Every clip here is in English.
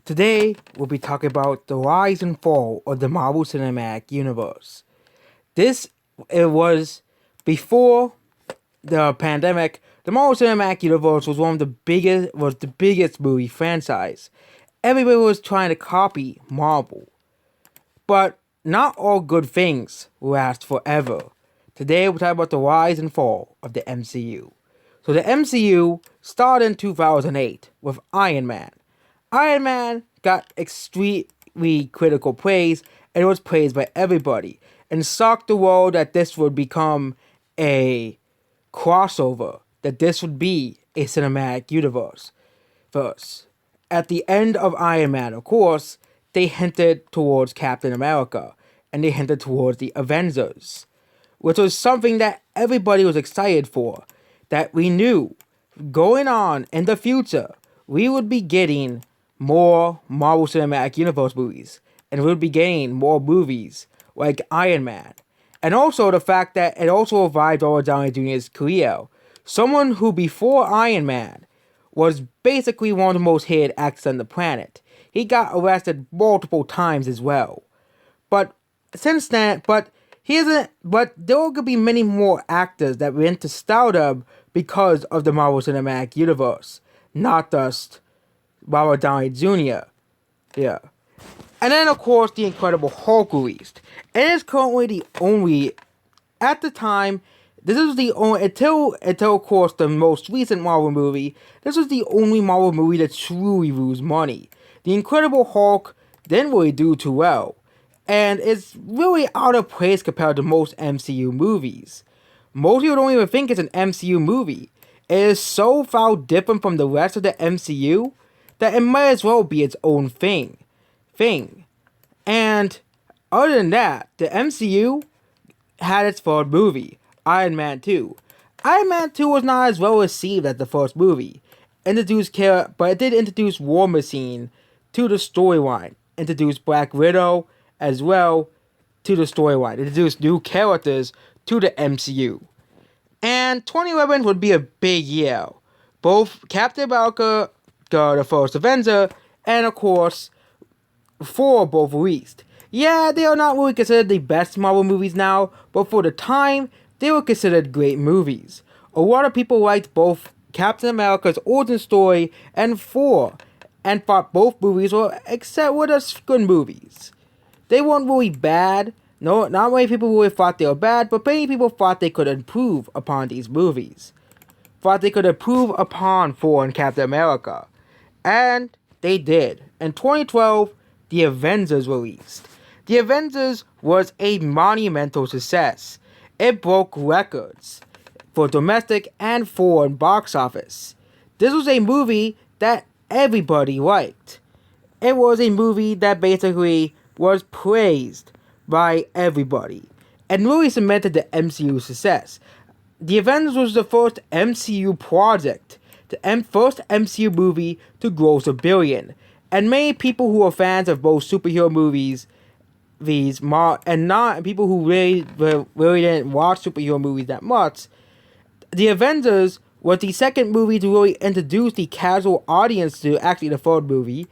Today, we'll be talking about the rise and fall of the Marvel Cinematic Universe. It was before the pandemic. The Marvel Cinematic Universe was the biggest movie franchise. Everybody was trying to copy Marvel, but not all good things last forever. Today, we'll talk about the rise and fall of the MCU. So the MCU started in 2008 with Iron Man. Iron Man got extremely critical praise, and it was praised by everybody, and shocked the world that this would become a crossover, that this would be a cinematic universe. First, at the end of Iron Man, of course, they hinted towards Captain America, and they hinted towards the Avengers, which was something that everybody was excited for, that we knew going on in the future, we would be getting more Marvel Cinematic Universe movies, and we would be getting more movies like Iron Man. And also the fact that it also revived Robert Downey Jr.'s career. Someone who before Iron Man was basically one of the most hated actors on the planet. He got arrested multiple times as well. But since then, but there could be many more actors that went to stardom because of the Marvel Cinematic Universe, not just Robert Downey Jr. Yeah. And then, of course, The Incredible Hulk released. It is currently the only, at the time, this is the only, until of course, the most recent Marvel movie, this was the only Marvel movie that truly lose money. The Incredible Hulk didn't really do too well, and it's really out of place compared to most MCU movies. Most people don't even think it's an MCU movie. It is so far different from the rest of the MCU that it might as well be its own thing. And other than that, the MCU had its third movie, Iron Man 2. Iron Man 2 was not as well received as the first movie. But it did introduce War Machine to the storyline. Introduced Black Widow as well to the storyline. Introduced new characters to the MCU. And 2011 would be a big year. Both Captain America, the first Avenger, and of course, Thor both released. Yeah, they are not really considered the best Marvel movies now, but for the time, they were considered great movies. A lot of people liked both Captain America's origin story and Thor, and thought both movies were just good movies. They weren't really bad. No, not many people really thought they were bad, but many people thought they could improve upon these movies. Thought they could improve upon Thor and Captain America. And they did. In 2012, The Avengers released. The Avengers was a monumental success. It broke records for domestic and foreign box office. This was a movie that everybody liked. It was a movie that basically was praised by everybody and really cemented the MCU success. The Avengers was the first MCU project, the first MCU movie to gross $1 billion. And many people who are fans of both superhero movies, and people who really didn't watch superhero movies that much, The Avengers was the second movie to really introduce the casual audience to actually the third movie.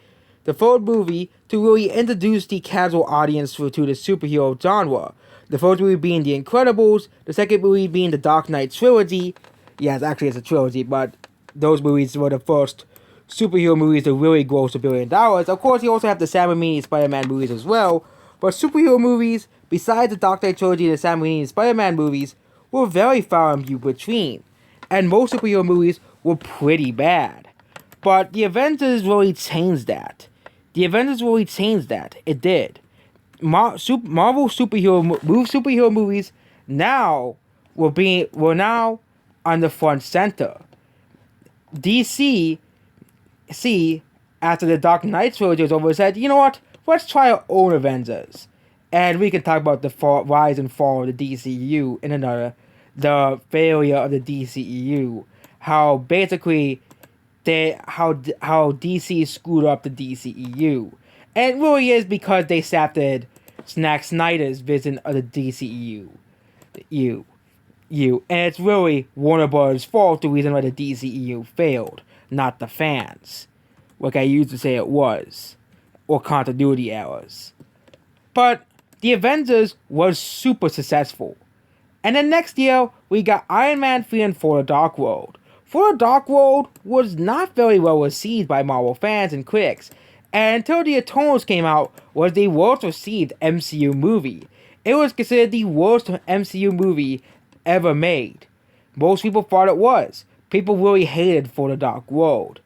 The third movie to really introduce the casual audience to the superhero genre. The first movie being The Incredibles, the second movie being the Dark Knight trilogy. Yes, actually it's a trilogy, but those movies were the first superhero movies to really gross $1 billion. Of course, you also have the Sam Raimi Spider-Man movies as well, but superhero movies, besides the Dark Knight trilogy and the Sam Raimi Spider-Man movies, were very far and few between, and most superhero movies were pretty bad. But The Avengers really changed that. It did. Marvel superhero movies now were now on the front center. DC, after the Dark Knight trilogy was over, said, you know what, let's try our own Avengers. And we can talk about the rise and fall of the DCEU the failure of the DCEU. How basically, how DC screwed up the DCEU. And it really is because they accepted Zack Snyder's vision of the DCEU. And it's really Warner Bros. Fault, the reason why the DCEU failed, not the fans. Like I used to say it was. or continuity errors. But the Avengers was super successful. And then next year, we got Iron Man 3 and For the Dark World. For the Dark World was not very well received by Marvel fans and critics, and until the Eternals came out, was the worst received MCU movie. It was considered the worst MCU movie ever made. Most people thought it was. People really hated For the Dark World.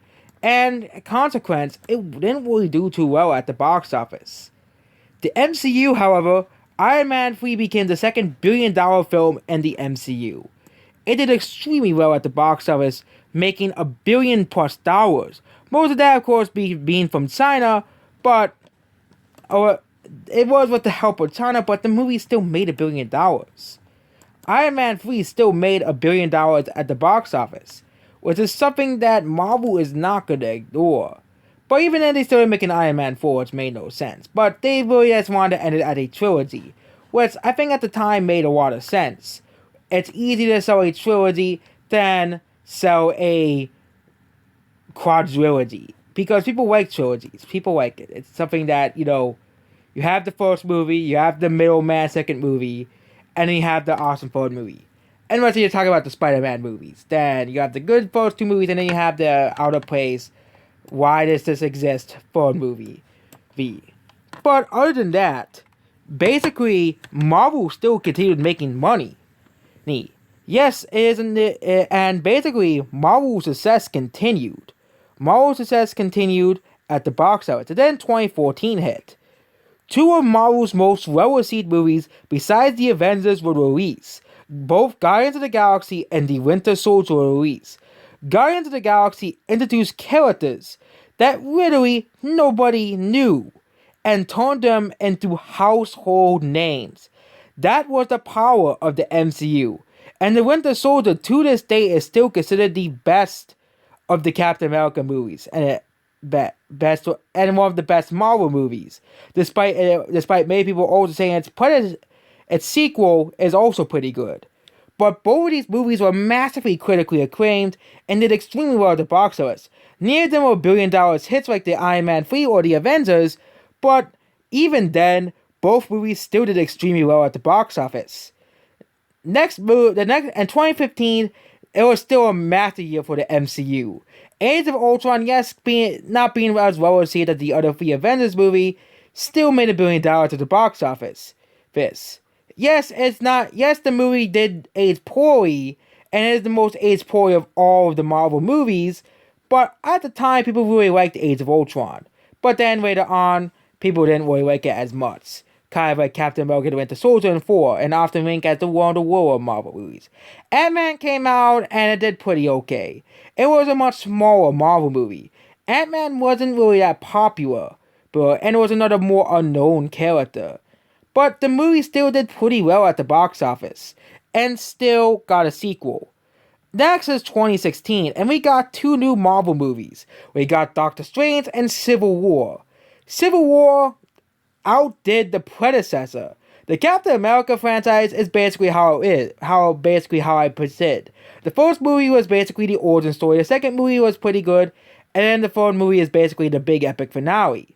And as a consequence, it didn't really do too well at the box office. The MCU, however, Iron Man 3 became the second billion-dollar film in the MCU. It did extremely well at the box office, making $1 billion+. Most of that, of course, being from China, but it was with the help of China, but the movie still made $1 billion. Iron Man 3 still made $1 billion at the box office, which is something that Marvel is not going to ignore. But even then, they started making Iron Man 4, which made no sense. But they really just wanted to end it as a trilogy, which I think at the time made a lot of sense. It's easier to sell a trilogy than sell a quadrilogy, because people like trilogies. People like it. It's something that, you have the first movie, you have the middleman second movie, and then you have the awesome third movie. And once you're talking about the Spider-Man movies, then you have the good first two movies, and then you have the out of place, why does this exist third movie. But other than that, basically, Marvel still continued making money. Yes, and basically, Marvel's success continued. Marvel's success continued at the box office, and then 2014 hit. Two of Marvel's most well-received movies, besides the Avengers, were released. Both Guardians of the Galaxy and The Winter Soldier were released. Guardians of the Galaxy introduced characters that literally nobody knew, and turned them into household names. That was the power of the MCU. And The Winter Soldier, to this day, is still considered the best of the Captain America movies, and best and one of the best Marvel movies. Despite many people also saying its sequel is also pretty good. But both of these movies were massively critically acclaimed and did extremely well at the box office. Neither of them were $1 billion hits like the Iron Man 3 or the Avengers, but even then, both movies still did extremely well at the box office. In 2015, it was still a massive year for the MCU. Age of Ultron, yes, not being as well received as the other three Avengers movie, still made $1 billion at the box office. Yes, the movie did age poorly, and it is the most aged poorly of all of the Marvel movies, but at the time, people really liked Age of Ultron. But then later on, people didn't really like it as much. Kind of like Captain America: The Winter Soldier and Thor, and often linked as the World of War of Marvel movies. Ant-Man came out, and it did pretty okay. It was a much smaller Marvel movie. Ant-Man wasn't really that popular, and it was another more unknown character. But the movie still did pretty well at the box office, and still got a sequel. Next is 2016, and we got two new Marvel movies. We got Doctor Strange and Civil War. Civil War outdid the predecessor. The Captain America franchise is basically how I present. The first movie was basically the origin story, the second movie was pretty good, and then the third movie is basically the big epic finale.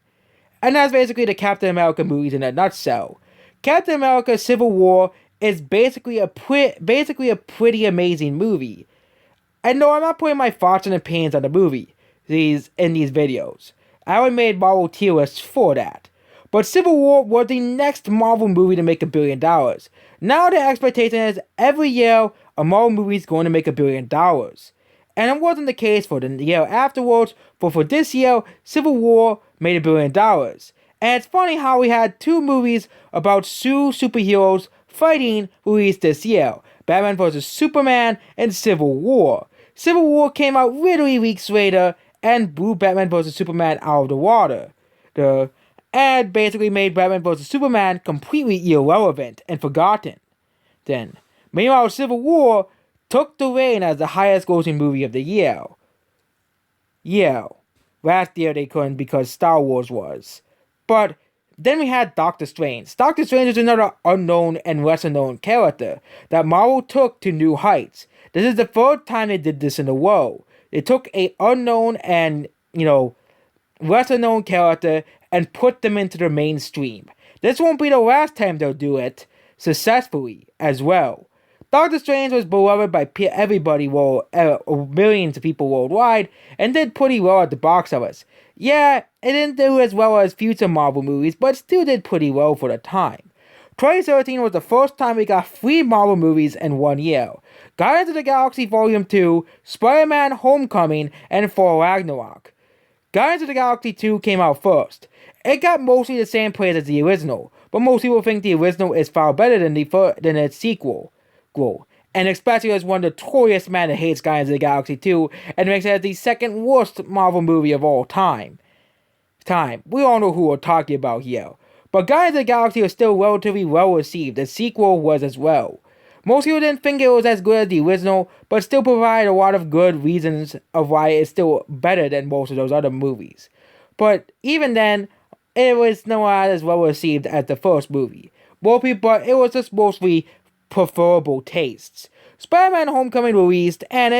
And that's basically the Captain America movies in a nutshell. Captain America Civil War is basically a pretty amazing movie. And no, I'm not putting my thoughts and opinions on the movie in these videos. I only made Marvel tier lists for that. But Civil War was the next Marvel movie to make $1 billion. Now the expectation is every year a Marvel movie is going to make $1 billion. And it wasn't the case for the year afterwards, but for this year, Civil War made $1 billion. And it's funny how we had two movies about superheroes fighting released this year. Batman vs. Superman and Civil War. Civil War came out literally weeks later and blew Batman vs. Superman out of the water. And basically made Batman vs. Superman completely irrelevant and forgotten. Then, meanwhile, Civil War took the reign as the highest grossing movie of the year. Yeah, last year they couldn't because Star Wars was. But then we had Doctor Strange. Doctor Strange is another unknown and lesser known character that Marvel took to new heights. This is the third time they did this in the world. They took a unknown and, lesser known character and put them into the mainstream. This won't be the last time they'll do it successfully as well. Doctor Strange was beloved by everybody, millions of people worldwide, and did pretty well at the box office. Yeah, it didn't do as well as future Marvel movies, but still did pretty well for the time. 2013 was the first time we got 3 Marvel movies in 1 year. Guardians of the Galaxy Volume 2, Spider-Man Homecoming, and Thor Ragnarok. Guardians of the Galaxy 2 came out first. It got mostly the same praise as the original, but most people think the original is far better than its sequel. And especially as one notorious man that hates Guardians of the Galaxy 2 and makes it the second worst Marvel movie of all time. We all know who we're talking about here. But Guardians of the Galaxy was still relatively well received. The sequel was as well. Most people didn't think it was as good as the original, but still provided a lot of good reasons of why it's still better than most of those other movies. But even then, it was not as well received as the first movie. But it was just mostly preferable tastes. Spider-Man Homecoming released, and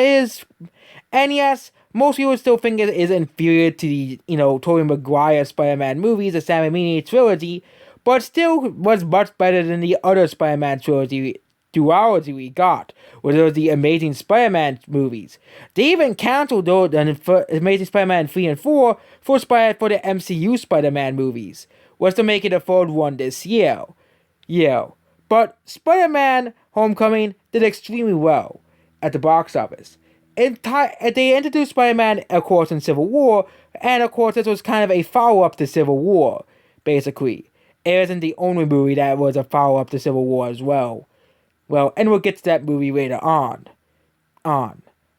yes, most people still think it is inferior to the, Tobey Maguire Spider-Man movies, the Sam Raimi trilogy, but still was much better than the other Spider-Man duology we got, which was the Amazing Spider-Man movies. They even canceled the Amazing Spider-Man 3 and 4 for the MCU Spider-Man movies, was to make it a third one this year. Yeah. But Spider-Man Homecoming did extremely well at the box office. They introduced Spider-Man, of course, in Civil War, and of course this was kind of a follow-up to Civil War, basically. It isn't the only movie that was a follow-up to Civil War as well. And we'll get to that movie later on.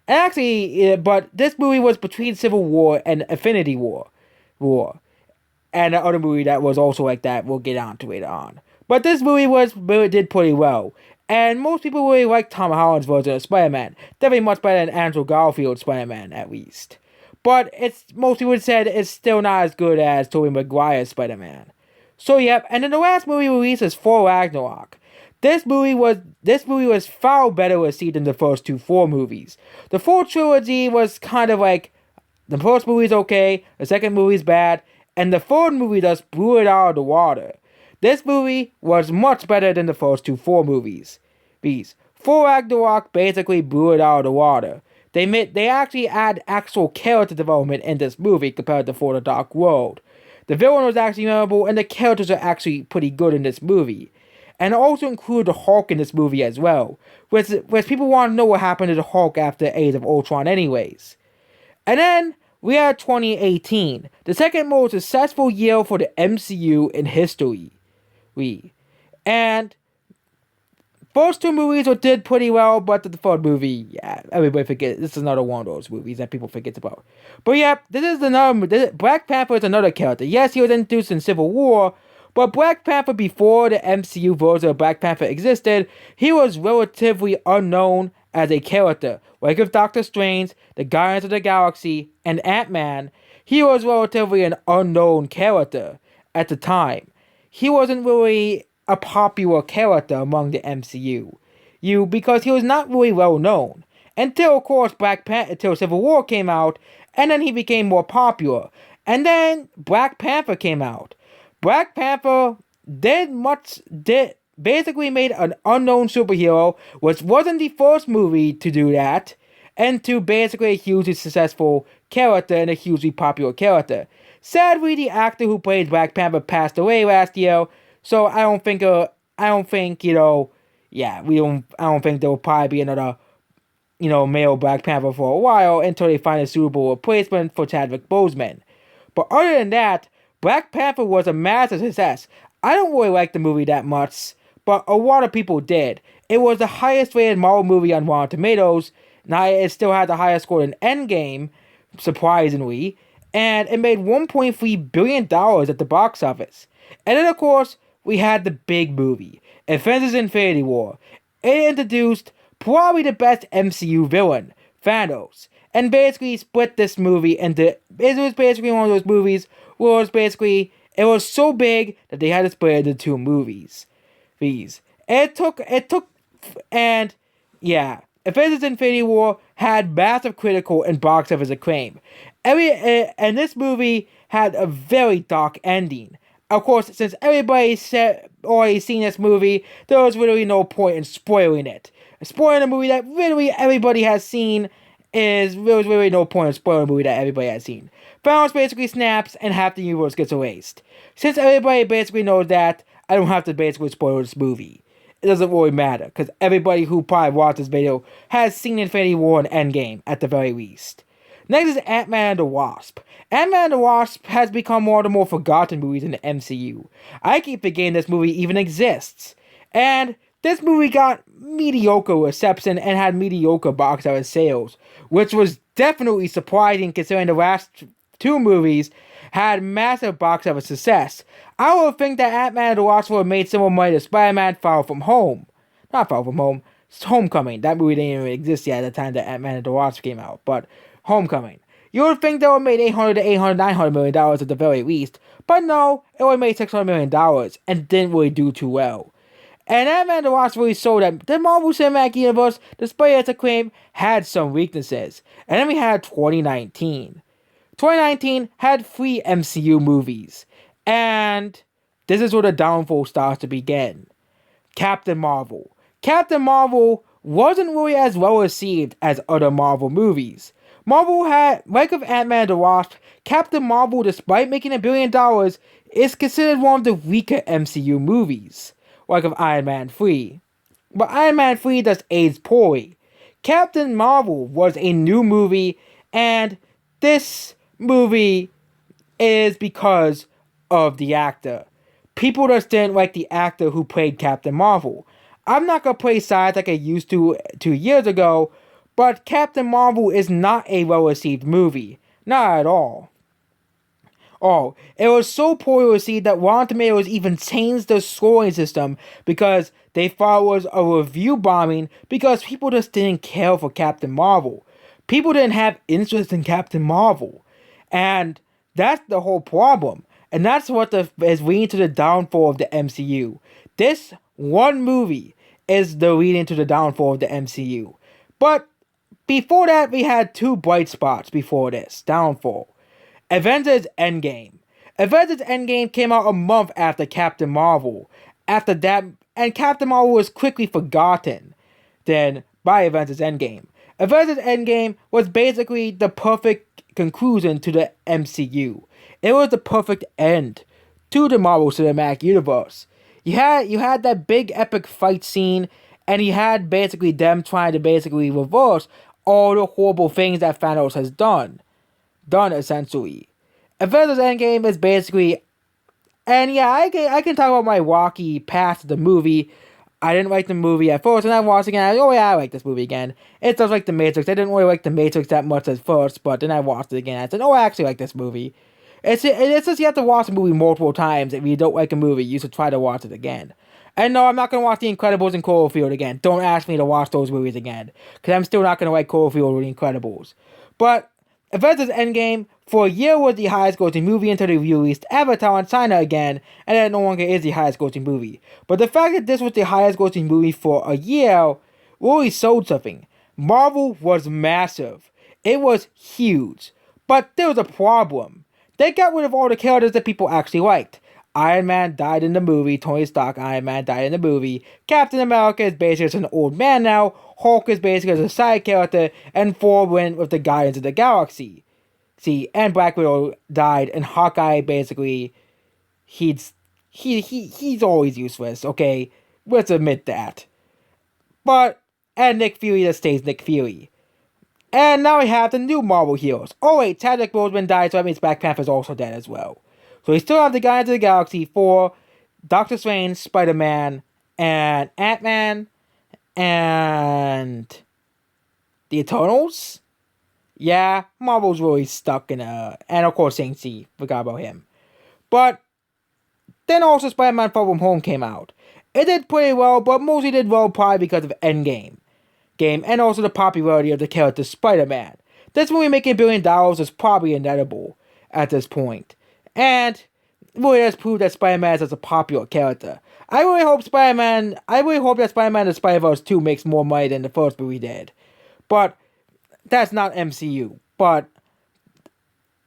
Actually, but this movie was between Civil War and Infinity War. And the other movie that was also like that, we'll get on to later on. But this movie did pretty well. And most people really like Tom Holland's version of Spider-Man. Definitely much better than Andrew Garfield's Spider-Man, at least. But most people said it's still not as good as Tobey Maguire's Spider-Man. So yep, and then the last movie released is Thor Ragnarok. This movie was far better received than the first 2 Thor movies. The Thor trilogy was kind of like, the first movie's okay, the second movie's bad, and the third movie just blew it out of the water. This movie was much better than the first 2 Thor movies. Thor Ragnarok basically blew it out of the water. They actually add actual character development in this movie compared to Thor: The Dark World. The villain was actually memorable, and the characters are actually pretty good in this movie. And also include the Hulk in this movie as well, which people want to know what happened to the Hulk after Age of Ultron anyways. And then we had 2018, the second most successful year for the MCU in history. And first 2 movies did pretty well, but the third movie, yeah, everybody forgets. This is another one of those movies that people forget about. But yeah, Black Panther is another character. Yes, he was introduced in Civil War, but Black Panther, before the MCU version of Black Panther existed, he was relatively unknown as a character. Like with Doctor Strange, the Guardians of the Galaxy, and Ant-Man, he was relatively an unknown character at the time. He wasn't really a popular character among the MCU. Because he was not really well known. Until, of course, until Civil War came out, and then he became more popular. And then Black Panther came out. Black Panther basically made an unknown superhero, which wasn't the first movie to do that, into basically a hugely successful character and a hugely popular character. Sadly, the actor who played Black Panther passed away last year, so I don't think there will probably be another, male Black Panther for a while until they find a suitable replacement for Chadwick Boseman. But other than that, Black Panther was a massive success. I don't really like the movie that much, but a lot of people did. It was the highest rated Marvel movie on Rotten Tomatoes. Now it still had the highest score in Endgame, surprisingly, and it made $1.3 billion at the box office. And then, of course, we had the big movie, Avengers: Infinity War. It introduced probably the best MCU villain, Thanos, and basically split this movie into, it was basically one of those movies where it was so big that they had to split it into 2 movies. Avengers: Infinity War had massive critical and box office acclaim. And this movie had a very dark ending. Of course, since everybody said already seen this movie, there was really no point in spoiling it. Spoiling a movie that literally everybody has seen there was really no point in spoiling a movie that everybody has seen. Thanos basically snaps and half the universe gets erased. Since everybody basically knows that, I don't have to basically spoil this movie. It doesn't really matter, because everybody who probably watched this video has seen Infinity War and Endgame, at the very least. Next is Ant-Man and the Wasp. Ant-Man and the Wasp has become one of the more forgotten movies in the MCU. I keep forgetting this movie even exists. And this movie got mediocre reception and had mediocre box office sales, which was definitely surprising considering the last two movies had massive box office success. I would think that Ant-Man and the Wasp would have made similar money to Spider-Man Far From Home. Not Far From Home, it's Homecoming. That movie didn't even exist yet at the time that Ant-Man and the Wasp came out, but Homecoming. You would think they would have made $800 to $900 million at the very least, but no, it only made $600 million and didn't really do too well. And Ant-Man and the Wasp really showed that the Marvel Cinematic Universe, despite its acclaim, had some weaknesses. And then we had 2019. 2019 had 3 MCU movies. And this is where the downfall starts to begin. Captain Marvel. Captain Marvel wasn't really as well received as other Marvel movies. Marvel had, like of Ant-Man and the Wasp, Captain Marvel, despite making $1 billion, is considered one of the weaker MCU movies, like of Iron Man 3. But Iron Man 3 does age poorly. Captain Marvel was a new movie, and this movie is because of the actor. People just didn't like the actor who played Captain Marvel. I'm not going to play sides like I used to 2 years ago, but Captain Marvel is not a well-received movie. Not at all. Oh, it was so poorly received that Rotten Tomatoes even changed the scoring system because they thought it was a review bombing because people just didn't care for Captain Marvel. People didn't have interest in Captain Marvel. And that's the whole problem. And that's what is leading to the downfall of the MCU. This one movie is the leading to the downfall of the MCU. But before that, we had 2 bright spots before this downfall. Avengers Endgame. Avengers Endgame came out a month after Captain Marvel. After that, and Captain Marvel was quickly forgotten then by Avengers Endgame. Avengers Endgame was basically the perfect conclusion to the MCU. It was the perfect end to the Marvel Cinematic Universe. You had that big epic fight scene, and you had basically them trying to basically reverse all the horrible things that Thanos has done essentially. Avengers Endgame is basically, and yeah, I can talk about my rocky path to the movie. I didn't like the movie at first, and I watched it again. I like this movie again. It's just like The Matrix. I didn't really like The Matrix that much at first, but then I watched it again. I said, I actually like this movie. It's just you have to watch a movie multiple times. If you don't like a movie, you should try to watch it again. And no, I'm not going to watch The Incredibles and Cloverfield again. Don't ask me to watch those movies again, because I'm still not going to like Cloverfield or The Incredibles. But Avengers Endgame for a year was the highest grossing movie until they released Avatar in China again, and it no longer is the highest grossing movie. But the fact that this was the highest grossing movie for a year really showed something. Marvel was massive. It was huge. But there was a problem. They got rid of all the characters that people actually liked. Iron Man died in the movie. Tony Stark, Iron Man, died in the movie. Captain America is basically just an old man now. Hulk is basically just a side character. And Thor went with the Guardians of the Galaxy. See, and Black Widow died. And Hawkeye basically, he's always useless, okay? Let's admit that. And Nick Fury just stays Nick Fury. And now we have the new Marvel heroes. Oh wait, Chadwick Boseman died, so that means Black Panther's also dead as well. So we still have the Guardians of the Galaxy for Doctor Strange, Spider-Man, and Ant-Man, and the Eternals. Yeah, Marvel's really stuck in and of course Shang-Chi, forgot about him. But then also Spider-Man Far From Home came out. It did pretty well, but mostly did well probably because of Endgame. And also the popularity of the character Spider-Man. This movie making $1 billion is probably inedible at this point. And really has proved that Spider-Man is a popular character. I really hope that Spider-Man and Spider-Verse 2 makes more money than the first movie did. But that's not MCU. But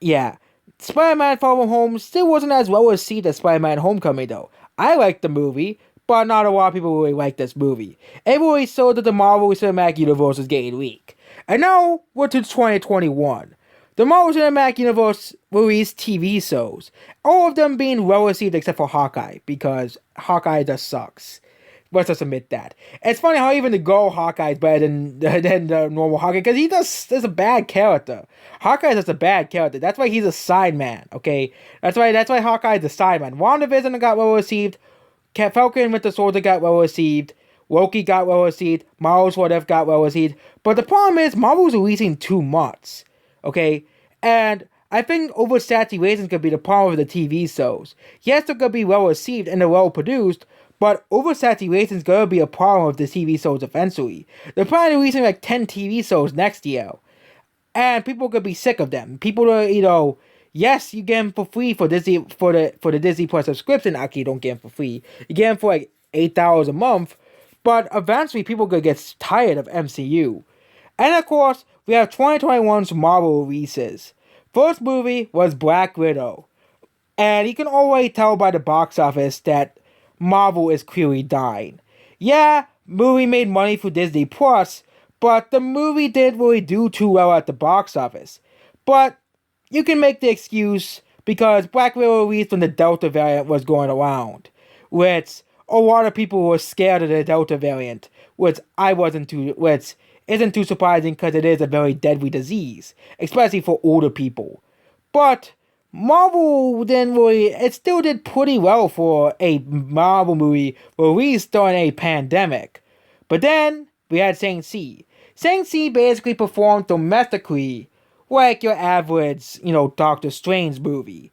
yeah, Spider-Man Far From Home still wasn't as well received as Spider-Man Homecoming, though. I liked the movie, but not a lot of people really like this movie. Everybody saw that the Marvel Cinematic Universe is getting weak. And now, we're to 2021. The Marvel Cinematic Universe released TV shows, all of them being well received except for Hawkeye, because Hawkeye just sucks. Let's just admit that. It's funny how even the Go Hawkeye is better than the normal Hawkeye, because he just is a bad character. Hawkeye is just a bad character. That's why he's a sideman, okay? That's why Hawkeye is a sideman. WandaVision got well received. Falcon and Winter Soldier got well received. Loki got well received. Marvel's What If got well received. But the problem is, Marvel's releasing too much, okay? And I think oversaturation could be the problem with the TV shows. Yes, they're going to be well received and they're well produced, but oversaturation is going to be a problem with the TV shows eventually. They're probably releasing like 10 TV shows next year. And people could be sick of them. People are, yes, you get them for free for Disney for the Disney Plus subscription. Actually, you don't get them for free. You get them for like $8 a month. But eventually, people could get tired of MCU. And of course, we have 2021's Marvel releases. First movie was Black Widow. And you can already tell by the box office that Marvel is clearly dying. Yeah, movie made money for Disney Plus, but the movie didn't really do too well at the box office. But you can make the excuse because Black Widow released when the Delta variant was going around, which a lot of people were scared of the Delta variant, which isn't too surprising because it is a very deadly disease, especially for older people. But Marvel it still did pretty well for a Marvel movie released during a pandemic. But then, we had Shang-Chi. Shang-Chi basically performed domestically like your average, Doctor Strange movie.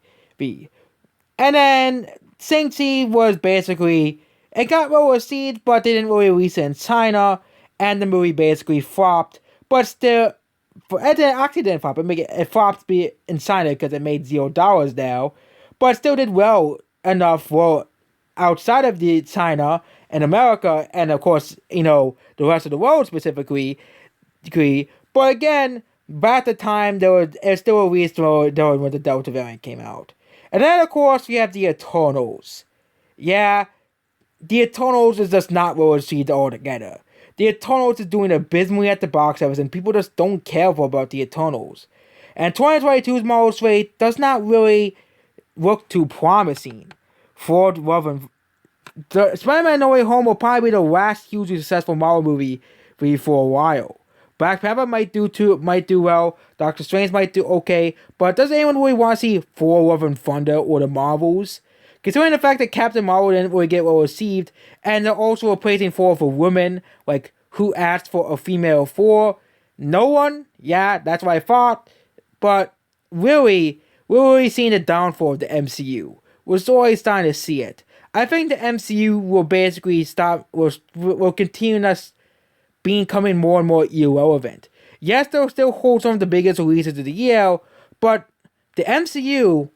And then, Shang-Chi was basically, it got well received, but they didn't really release it in China, and the movie basically flopped, but still, it actually didn't flop. It flopped in China because it made $0 now, but still did well enough for outside of China and America, and of course, the rest of the world specifically. But again, by the time it still released when the Delta variant came out. And then of course we have the Eternals. Yeah, the Eternals is just not well received altogether. The Eternals is doing abysmally at the box office, and people just don't care about the Eternals. And 2022's Marvel slate does not really look too promising. Spider-Man No Way Home will probably be the last hugely successful Marvel movie for a while. Black Panther might do well. Doctor Strange might do okay. But does anyone really want to see Thor: Love and Thunder or the Marvels? Considering the fact that Captain Marvel didn't really get well received, and they're also replacing Thor with a woman, like, who asked for a female Thor? No one? Yeah, that's what I thought. But really, we're really seeing the downfall of the MCU. We're already starting to see it. I think the MCU will basically will continue us becoming more and more irrelevant. Yes, they'll still hold some of the biggest releases of the year, but the MCU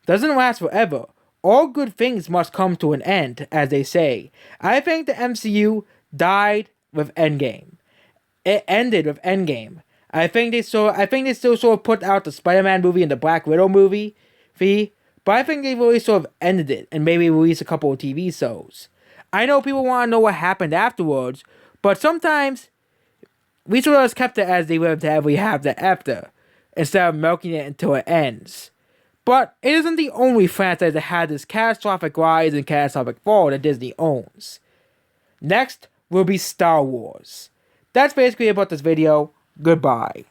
doesn't last forever. All good things must come to an end, as they say. I think the MCU died with Endgame. It ended with Endgame. I think they still sort of put out the Spider-Man movie and the Black Widow movie, but I think they really sort of ended it and maybe released a couple of TV shows. I know people want to know what happened afterwards, but sometimes we sort of just kept it as they lived to we have the after, instead of milking it until it ends. But it isn't the only franchise that had this catastrophic rise and catastrophic fall that Disney owns. Next will be Star Wars. That's basically about this video. Goodbye.